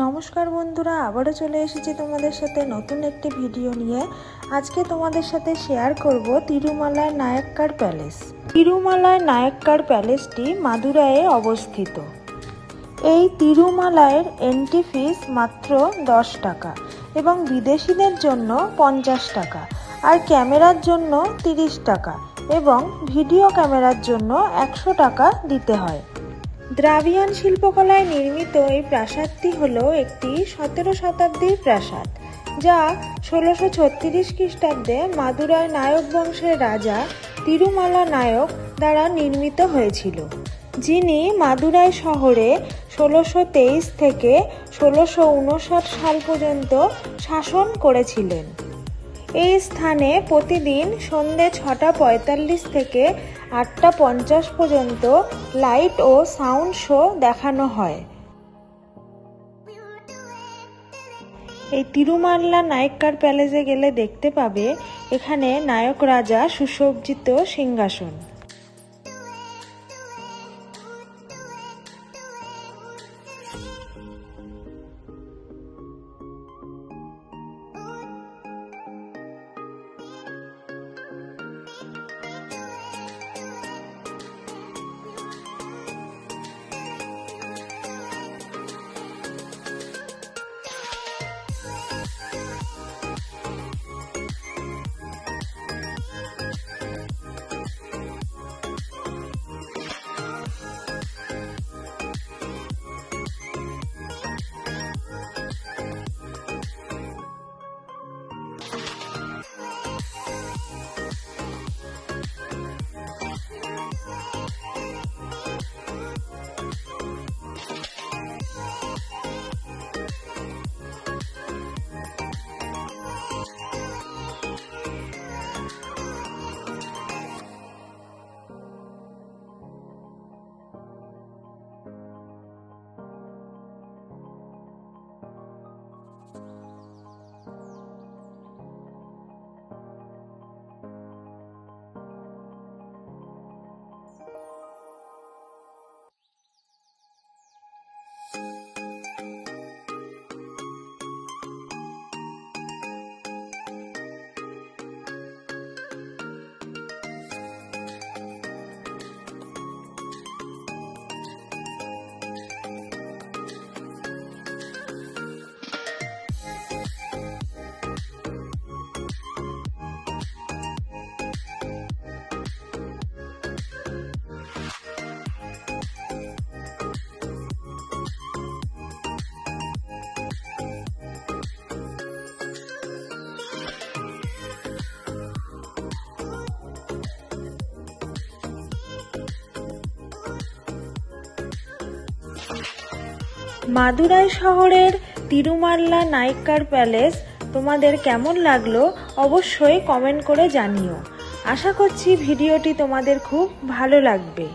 নমস্কার বন্ধুরা, আবারও চলে এসেছি তোমাদের সাথে নতুন একটি ভিডিও নিয়ে। আজকে তোমাদের সাথে শেয়ার করব তিরুমালায় নায়ক্কার প্যালেস। তিরুমালায় নায়ক্কার প্যালেসটি মাদুরাইয়ে অবস্থিত। এই তিরুমালায়ের এন্ট্রি ফিস মাত্র 10 টাকা এবং বিদেশিদের জন্য 50 টাকা, আর ক্যামেরার জন্য 30 টাকা এবং ভিডিও ক্যামেরার জন্য 100 টাকা দিতে হয়। দ্রাবিড়িয়ান শিল্পকলায় নির্মিত এই প্রাসাদটি হলো একটি 17 শতাব্দীর প্রাসাদ, যা 1636 খ্রিস্টাব্দে মাদুরাই নায়ক বংশের রাজা তিরুমালা নায়ক দ্বারা নির্মিত হয়েছিল, যিনি মাদুরাই শহরে 1623 থেকে 1659 সাল পর্যন্ত শাসন করেছিলেন। এই স্থানে প্রতিদিন সন্ধ্যে 6:45 থেকে 8:50 পর্যন্ত লাইট ও সাউন্ড শো দেখানো হয়। এই তিরুমালা নায়ক্কার প্যালেসে গেলে দেখতে পাবে এখানে নায়ক রাজা সুসজ্জিত সিংহাসন। মাদুরাই শহরের তিরুমালা নায়ক্কার প্যালেস তোমাদের কেমন লাগলো অবশ্যই কমেন্ট করে জানিও। আশা করছি ভিডিওটি তোমাদের খুব ভালো লাগবে।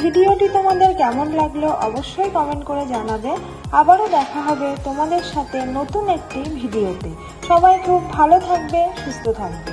ভিডিওটি তোমাদের কেমন লাগলো অবশ্যই কমেন্ট করে জানাবে। আবারও দেখা হবে তোমাদের সাথে নতুন একটি ভিডিওতে। সবাই খুব ভালো থাকবে, সুস্থ থাকবে।